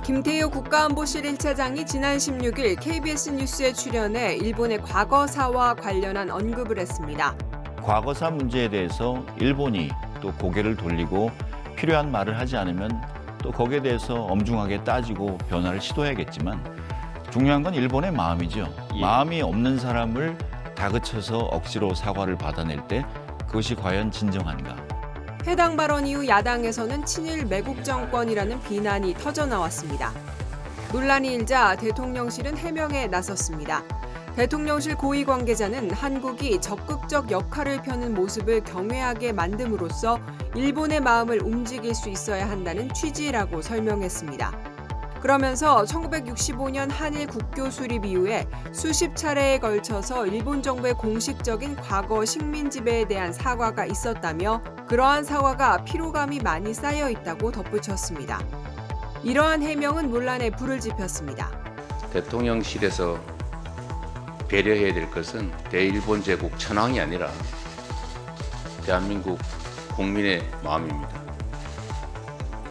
김태효 국가안보실 1차장이 지난 16일 KBS 뉴스에 출연해 일본의 과거사와 관련한 언급을 했습니다. 과거사 문제에 대해서 일본이 또 고개를 돌리고 필요한 말을 하지 않으면 또 거기에 대해서 엄중하게 따지고 변화를 시도해야겠지만 중요한 건 일본의 마음이죠. 마음이 없는 사람을 다그쳐서 억지로 사과를 받아낼 때 그것이 과연 진정한가. 해당 발언 이후 야당에서는 친일 매국 정권이라는 비난이 터져나왔습니다. 논란이 일자 대통령실은 해명에 나섰습니다. 대통령실 고위 관계자는 한국이 적극적 역할을 펴는 모습을 경외하게 만듦으로써 일본의 마음을 움직일 수 있어야 한다는 취지라고 설명했습니다. 그러면서 1965년 한일 국교 수립 이후에 수십 차례에 걸쳐서 일본 정부의 공식적인 과거 식민 지배에 대한 사과가 있었다며 그러한 사과가 피로감이 많이 쌓여 있다고 덧붙였습니다. 이러한 해명은 논란에 불을 지폈습니다. 대통령실에서 배려해야 될 것은 대일본 제국 천황이 아니라 대한민국 국민의 마음입니다.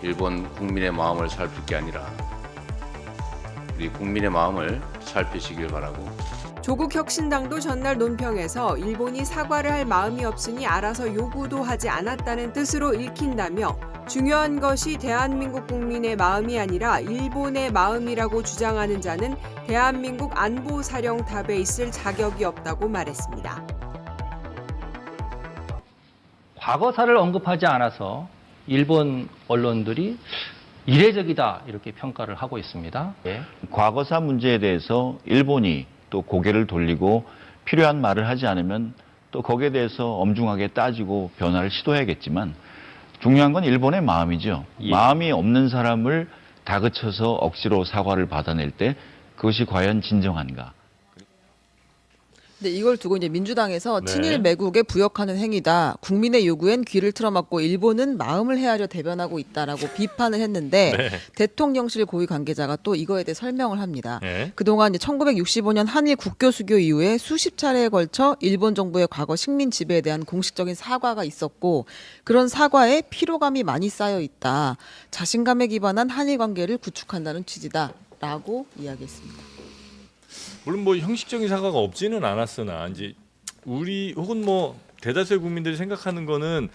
일본 국민의 마음을 살필 게 아니라 우리 국민의 마음을 살피시길 바라고. 조국혁신당도 전날 논평에서 일본이 사과를 할 마음이 없으니 알아서 요구도 하지 않았다는 뜻으로 읽힌다며 중요한 것이 대한민국 국민의 마음이 아니라 일본의 마음이라고 주장하는 자는 대한민국 안보사령탑에 있을 자격이 없다고 말했습니다. 과거사를 언급하지 않아서 일본 언론들이 이례적이다 이렇게 평가를 하고 있습니다. 과거사 문제에 대해서 일본이 또 고개를 돌리고 필요한 말을 하지 않으면 또 거기에 대해서 엄중하게 따지고 변화를 시도해야겠지만 중요한 건 일본의 마음이죠. 마음이 없는 사람을 다그쳐서 억지로 사과를 받아낼 때 그것이 과연 진정한가. 근데 이걸 두고 이제 민주당에서 네. 친일 매국에 부역하는 행위다. 국민의 요구엔 귀를 틀어막고 일본은 마음을 헤아려 대변하고 있다라고 비판을 했는데 네. 대통령실 고위 관계자가 또 이거에 대해 설명을 합니다. 네. 그동안 이제 1965년 한일 국교 수교 이후에 수십 차례에 걸쳐 일본 정부의 과거 식민 지배에 대한 공식적인 사과가 있었고 그런 사과에 피로감이 많이 쌓여 있다. 자신감에 기반한 한일 관계를 구축한다는 취지다라고 이야기했습니다. 물론 뭐 형식적인 사과가 없지는 않았으나 이제 우리 혹은 뭐 대다수의 국민들이 생각하는 거는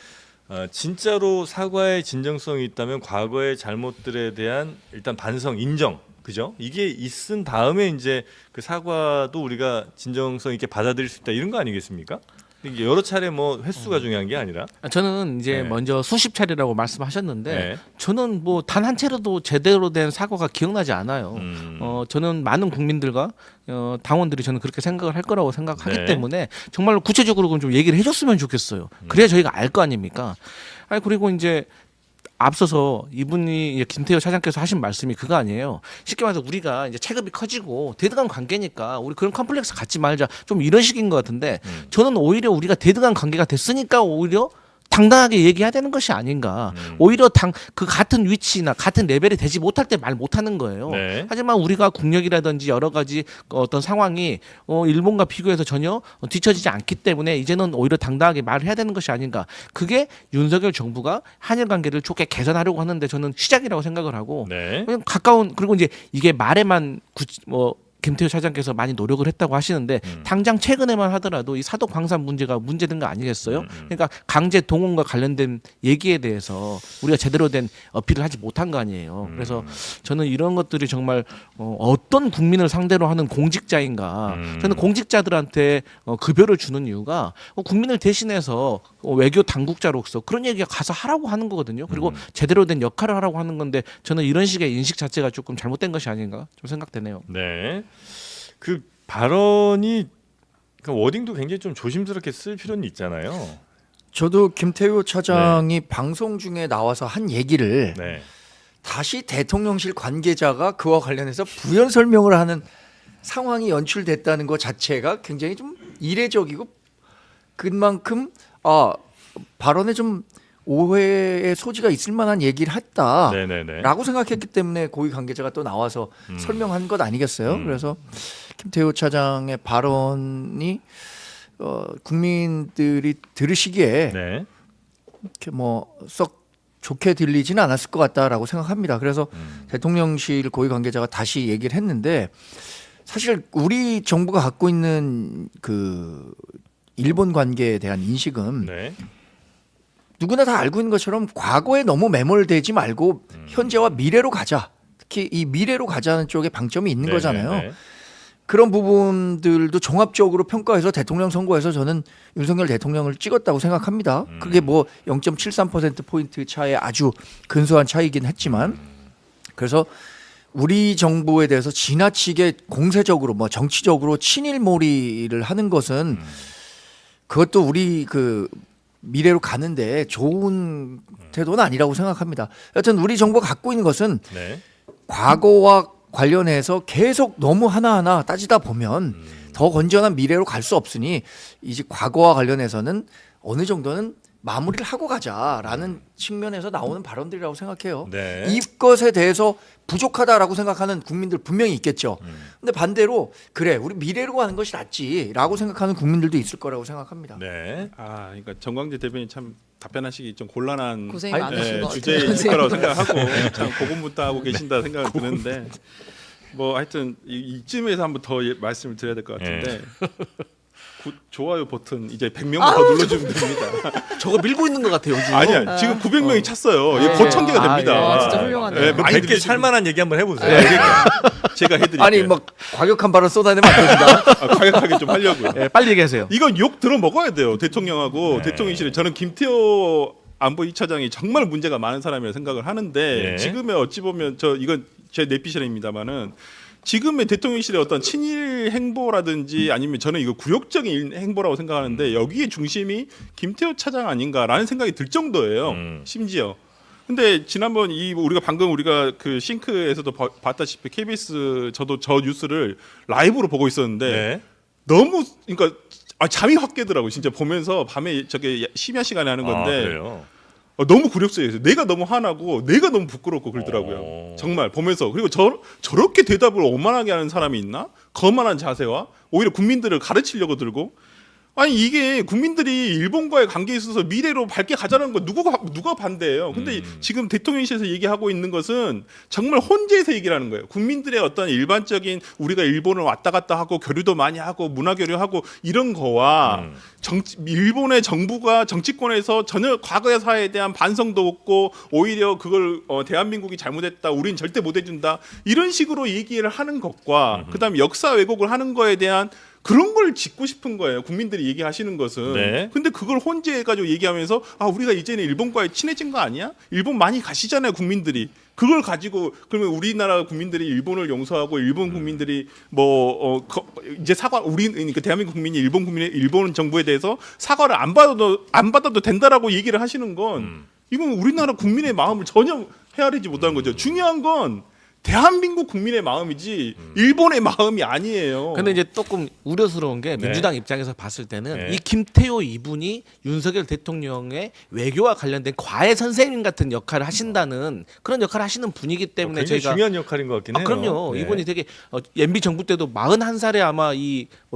진짜로 사과의 진정성이 있다면 과거의 잘못들에 대한 일단 반성, 인정, 그죠? 이게 있은 다음에 이제 그 사과도 우리가 진정성 있게 받아들일 수 있다 이런 거 아니겠습니까? 이게 여러 차례 뭐 횟수가 중요한 게 아니라 저는 이제 네. 먼저 수십 차례라고 말씀하셨는데 네. 저는 뭐 단 한 차례도 제대로 된 사과가 기억나지 않아요. 저는 많은 국민들과 당원들이 저는 그렇게 생각을 할 거라고 생각하기 네. 때문에 정말로 구체적으로 좀 얘기를 해줬으면 좋겠어요. 그래야 저희가 알 거 아닙니까? 아니 그리고 이제 앞서서 이분이 이제 김태효 차장께서 하신 말씀이 그거 아니에요. 쉽게 말해서 우리가 이제 체급이 커지고 대등한 관계니까 우리 그런 컴플렉스 갖지 말자 좀 이런 식인 것 같은데 저는 오히려 우리가 대등한 관계가 됐으니까 오히려 당당하게 얘기해야 되는 것이 아닌가. 오히려 그 같은 위치나 같은 레벨이 되지 못할 때 말 못하는 거예요. 네. 하지만 우리가 국력이라든지 여러 가지 어떤 상황이 일본과 비교해서 전혀 뒤처지지 않기 때문에 이제는 오히려 당당하게 말을 해야 되는 것이 아닌가. 그게 윤석열 정부가 한일 관계를 좋게 개선하려고 하는데 저는 시작이라고 생각을 하고 네. 그냥 가까운 그리고 이제 이게 말에만 김태효 차장께서 많이 노력을 했다고 하시는데 당장 최근에만 하더라도 이 사독 광산 문제가 문제된 거 아니겠어요? 그러니까 강제 동원과 관련된 얘기에 대해서 우리가 제대로 된 어필을 하지 못한 거 아니에요. 그래서 저는 이런 것들이 정말 어떤 국민을 상대로 하는 공직자인가. 저는 공직자들한테 급여를 주는 이유가 국민을 대신해서 외교 당국자로서 그런 얘기가 가서 하라고 하는 거거든요. 그리고 제대로 된 역할을 하라고 하는 건데 저는 이런 식의 인식 자체가 조금 잘못된 것이 아닌가 좀 생각되네요. 네. 그 발언이 그 워딩도 굉장히 좀 조심스럽게 쓸 필요는 있잖아요. 저도 김태효 차장이 방송 중에 나와서 한 얘기를 네. 다시 대통령실 관계자가 그와 관련해서 부연 설명을 하는 상황이 연출됐다는 것 자체가 굉장히 좀 이례적이고 그만큼 발언에 좀 오해의 소지가 있을 만한 얘기를 네네네. 했다라고 생각했기 때문에 고위 관계자가 또 나와서 설명한 것 아니겠어요? 그래서 김태효 차장의 발언이 국민들이 들으시기에 네. 이렇게 뭐 썩 좋게 들리지는 않았을 것 같다라고 생각합니다. 그래서 대통령실 고위 관계자가 다시 얘기를 했는데 사실 우리 정부가 갖고 있는 그 일본 관계에 대한 인식은 네. 누구나 다 알고 있는 것처럼 과거에 너무 매몰되지 말고 현재와 미래로 가자. 특히 이 미래로 가자는 쪽에 방점이 있는 거잖아요. 네. 그런 부분들도 종합적으로 평가해서 대통령 선거에서 저는 윤석열 대통령을 찍었다고 생각합니다. 그게 뭐 0.73%포인트 차의 아주 근소한 차이긴 했지만 그래서 우리 정부에 대해서 지나치게 공세적으로 뭐 정치적으로 친일몰이를 하는 것은 그것도 우리 그 미래로 가는데 좋은 태도는 아니라고 생각합니다. 여튼 우리 정부가 갖고 있는 것은 네. 과거와 관련해서 계속 너무 하나하나 따지다 보면 더 건전한 미래로 갈 수 없으니 이제 과거와 관련해서는 어느 정도는 마무리를 하고 가자라는 측면에서 나오는 발언들이라고 생각해요. 네. 이것에 대해서 부족하다라고 생각하는 국민들 분명히 있겠죠. 근데 반대로 그래 우리 미래로 가는 것이 낫지라고 생각하는 국민들도 있을 거라고 생각합니다. 네. 아, 그러니까 정광재 대변인 참 답변하시기 좀 곤란한 고생이 아니, 많으신 것 같아요. 주제일 거라고 생각하고 참 고군분투하고 계신다 생각을 드는데 뭐 하여튼 이쯤에서 한번 더 말씀을 드려야 될 것 같은데 좋아요 버튼 이제 100명부터 눌러주면 됩니다. 저거 밀고 있는 것 같아요 요즘. 아니야 지금 900명이 찼어요. 네. 1000개가 됩니다. 와, 진짜 훌륭하네요. 네, 그럼 많이 100개 살만한 얘기 한번 해보세요. 그러니까 제가 해드릴게요. 아니 막 과격한 발언 쏟아내면 안 됩니다. 과격하게 좀 하려고요. 네, 빨리 얘기하세요. 이건 욕 들어 먹어야 돼요. 대통령하고 대통령실에 저는 김태호 안보 2차장이 정말 문제가 많은 사람이라고 생각을 하는데 네. 지금의 어찌 보면 이건 제 내피셜입니다만은 지금의 대통령실의 어떤 친일 행보라든지 아니면 저는 이거 굴욕적인 행보라고 생각하는데 여기에 중심이 김태호 차장 아닌가라는 생각이 들 정도예요. 심지어. 근데 지난번 우리가 방금 그 싱크에서도 봤다시피 KBS 저도 저 뉴스를 라이브로 보고 있었는데 네. 너무 그러니까 잠이 확 깨더라고 진짜 보면서 밤에 저게 심야 시간에 하는 건데 그래요? 너무 굴욕적이었어요. 내가 너무 화나고 내가 너무 부끄럽고 그러더라고요. 정말 보면서 그리고 저렇게 대답을 오만하게 하는 사람이 있나? 거만한 자세와 오히려 국민들을 가르치려고 들고 아니 이게 국민들이 일본과의 관계에 있어서 미래로 밝게 가자는 거 누가 반대해요. 근데 지금 대통령실에서 얘기하고 있는 것은 정말 혼재해서 얘기를 하는 거예요. 국민들의 어떤 일반적인 우리가 일본을 왔다 갔다 하고 교류도 많이 하고 문화 교류하고 이런 거와 일본의 정부가 정치권에서 전혀 과거의 사회에 대한 반성도 없고 오히려 그걸 대한민국이 잘못했다 우린 절대 못 해준다 이런 식으로 얘기를 하는 것과 그다음에 역사 왜곡을 하는 거에 대한 그런 걸 짚고 싶은 거예요. 국민들이 얘기하시는 것은. 네. 근데 그걸 혼재해가지고 얘기하면서 우리가 이제는 일본과의 친해진 거 아니야? 일본 많이 가시잖아요, 국민들이. 그걸 가지고 그러면 우리나라 국민들이 일본을 용서하고 일본 국민들이 이제 그러니까 대한민국 국민이 일본 정부에 대해서 사과를 안 받아도 된다라고 얘기를 하시는 건 이건 우리나라 국민의 마음을 전혀 헤아리지 못하는 거죠. 중요한 건 대한민국 국민의 마음이지 일본의 마음이 아니에요. 근데 이제 조금 우려스러운 게 네. 민주당 입장에서 봤을 때는 네. 이 김태호 이분이 윤석열 대통령의 외교와 관련된 과외 선생님 같은 역할을 하신다는 그런 역할을 하시는 분이기 때문에 굉장히 저희가 중요한 역할인 것 같긴 해요. 그럼요. 네. 이분이 되게 MB 정부 때도 41살에 아마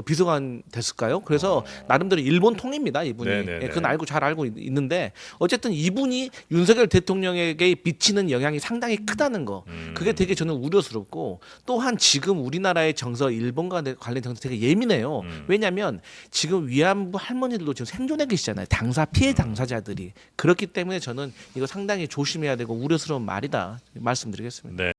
비서관 됐을까요? 그래서 나름대로 일본 통입니다. 이분이. 네네네. 예, 그건 잘 알고 있는데 어쨌든 이분이 윤석열 대통령에게 미치는 영향이 상당히 크다는 거. 그게 되게 저는 우려스럽고 또한 지금 우리나라의 정서 일본과 관련 정서 되게 예민해요. 왜냐하면 지금 위안부 할머니들도 지금 생존해 계시잖아요. 피해 당사자들이. 그렇기 때문에 저는 이거 상당히 조심해야 되고 우려스러운 말이다 말씀드리겠습니다. 네.